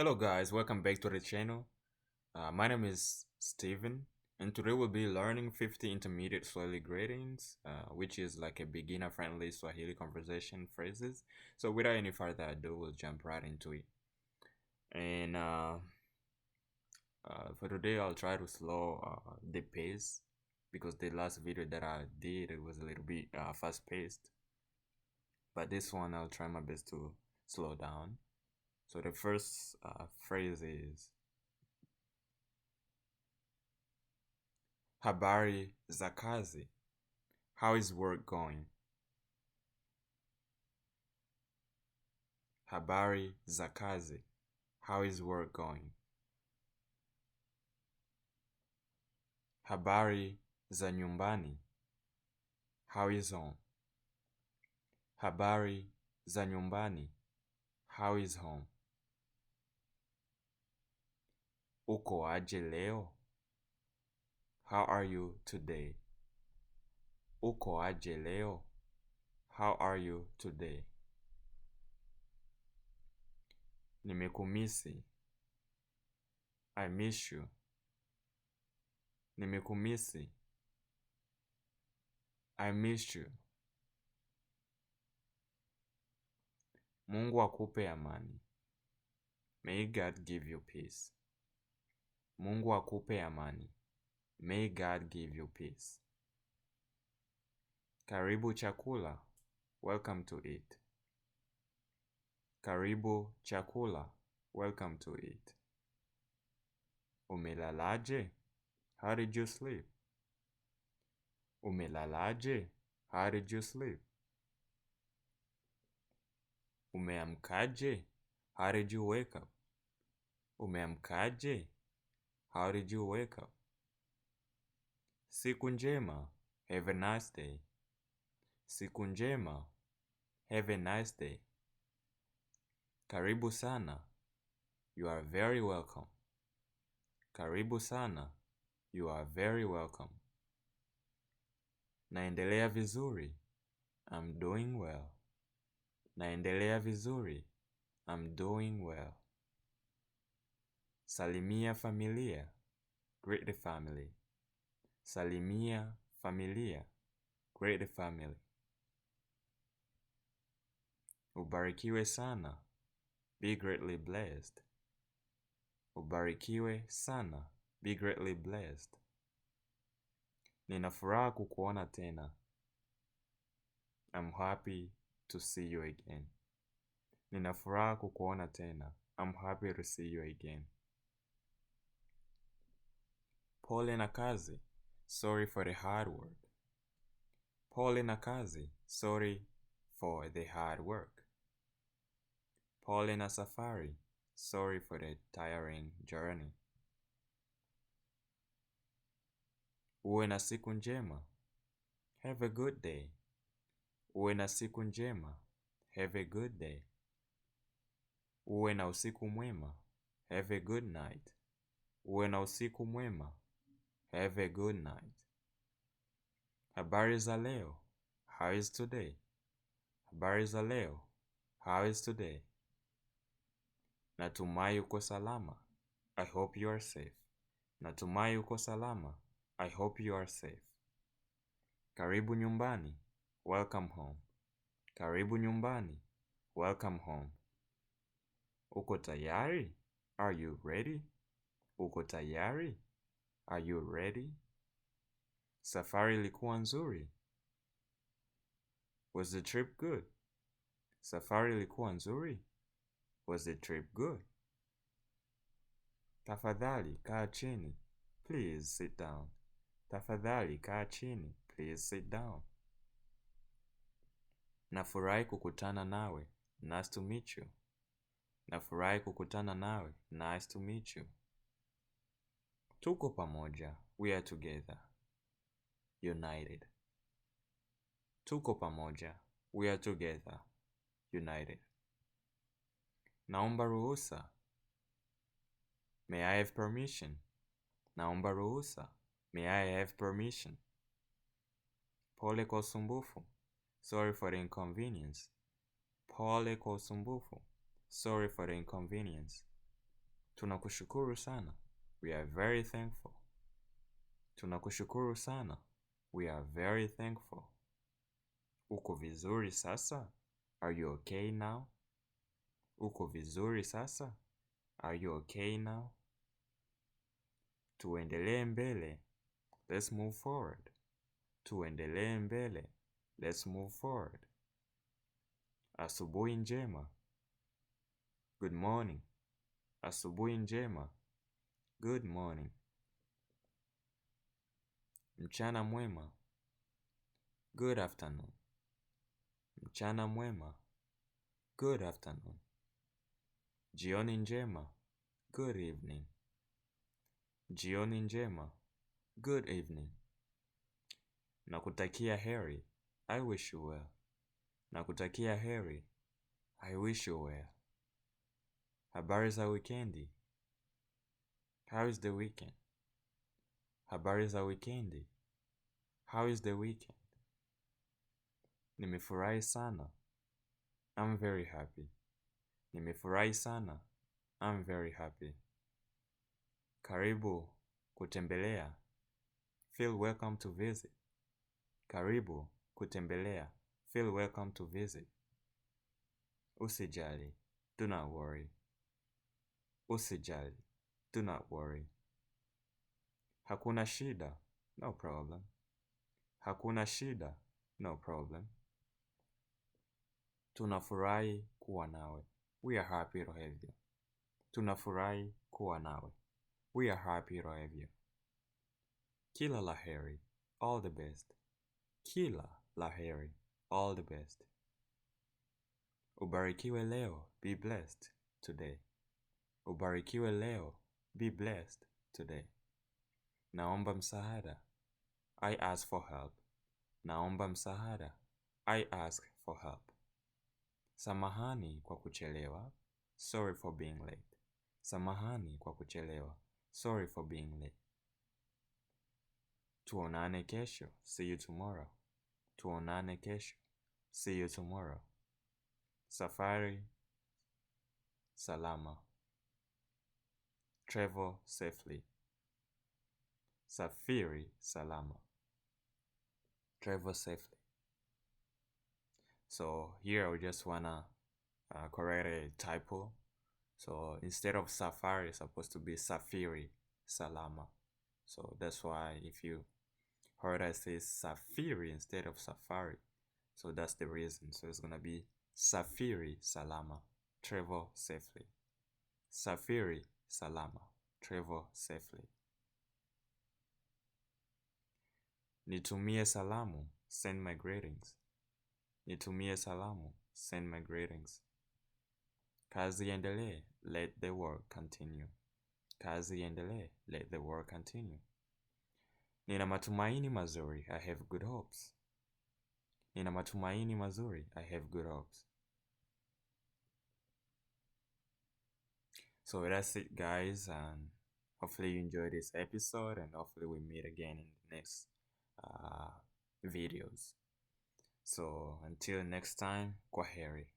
Hello guys, welcome back to the channel. My name is Steven, and today we'll be learning 50 intermediate Swahili greetings, which is like a beginner-friendly Swahili conversation phrases. So without any further ado, we'll jump right into it. And for today, I'll try to slow the pace because the last video that I did, it was a little bit fast-paced. But this one, I'll try my best to slow down. So the first phrase is Habari za kazi. How is work going? Habari za kazi. How is work going? Habari za nyumbani. How is home? Habari za nyumbani. How is home? Uko aje leo? How are you today? Uko aje leo? How are you today? Nimekumisi. I miss you. Nimekumisi. I miss you. Mungu akupe amani. May God give you peace. Mungu akupe amani. May God give you peace. Karibu chakula. Welcome to eat. Karibu chakula. Welcome to eat. Umelalaje? How did you sleep? Umelalaje? How did you sleep? Umeamkaje? How did you wake up? Umeamkaje? How did you wake up? Siku njema. Have a nice day. Siku njema. Have a nice day. Karibu sana. You are very welcome. Karibu sana. You are very welcome. Naendelea vizuri. I'm doing well. Naendelea vizuri. I'm doing well. Salimia familia. Greet the family. Salimia familia. Greet the family. Ubarikiwe sana. Be greatly blessed. Ubarikiwe sana. Be greatly blessed. Nina furaha kukuona tena. I'm happy to see you again. Nina furaha kukuona tena. I'm happy to see you again. Pole na kazi. Sorry for the hard work. Pole na kazi. Sorry for the hard work. Pole na safari. Sorry for the tiring journey. Uwe na siku njema. Have a good day. Uwe na siku njema. Have a good day. Uwe na usiku mwema. Have a good night. Uwe na usiku mwema. Have a good night. Habari za leo. How is today? Habari za leo. How is today? Natumai uko salama. I hope you are safe. Natumai uko salama. I hope you are safe. Karibu nyumbani. Welcome home. Karibu nyumbani. Welcome home. Uko tayari? Are you ready? Uko tayari? Are you ready? Safari ilikuwa nzuri. Was the trip good? Safari ilikuwa nzuri. Was the trip good? Tafadhali kaa chini. Please sit down. Tafadhali kaa chini. Please sit down. Nafurahi kukutana nawe. Nice to meet you. Nafurahi kukutana nawe. Nice to meet you. Tuko pamoja. We are together. United. Tuko pamoja. We are together. United. Naomba ruhusa. May I have permission? Naomba ruhusa. May I have permission? Pole kwa usumbufu. Sorry for the inconvenience. Pole kwa usumbufu. Sorry for the inconvenience. Tunakushukuru sana. We are very thankful. Tunakushukuru sana. We are very thankful. Uko vizuri sasa? Are you okay now? Uko vizuri sasa? Are you okay now? Tuendelee mbele. Let's move forward. Tuendelee mbele. Let's move forward. Asubuhi njema. Good morning. Asubuhi njema. Good morning. Mchana mwema. Good afternoon. Mchana mwema. Good afternoon. Jioni njema. Good evening. Jioni njema. Good evening. Nakutakia heri. I wish you well. Nakutakia heri. I wish you well. Habari za wikendi. How is the weekend? Habari za wikendi. How is the weekend? Nimefurahi sana. I'm very happy. Nimefurahi sana. I'm very happy. Karibu kutembelea. Feel welcome to visit. Karibu kutembelea. Feel welcome to visit. Usijali. Do not worry. Usijali. Do not worry. Hakuna shida. No problem. Hakuna shida. No problem. Tunafurahi kuwa nawe. We are happy to have you. Tunafurahi kuwa nawe. We are happy to have you. Kila la heri. All the best. Kila la heri. All the best. Ubarikiwe leo. Be blessed today. Ubarikiwe leo. Be blessed today. Naomba msaada. I ask for help. Naomba msaada. I ask for help. Samahani kwa kuchelewa. Sorry for being late. Samahani kwa kuchelewa. Sorry for being late. Tuonane kesho. See you tomorrow. Tuonane kesho. See you tomorrow. Safari salama. Travel safely. Safiri salama. Travel safely. So here I just wanna correct a typo. So instead of safari, it's supposed to be safiri salama. So that's why if you heard I say safiri instead of safari, so that's the reason. So it's gonna be safiri salama. Travel safely. Safiri salama. Travel safely. Nitumie salamu. Send my greetings. Nitumie salamu. Send my greetings. Kazi iendelee. Let the work continue. Kazi iendelee. Let the work continue. Nina matumaini mazuri. I have good hopes. Nina matumaini mazuri. I have good hopes. So that's it, guys, and hopefully you enjoyed this episode, and hopefully we meet again in the next videos. So until next time, kwaheri.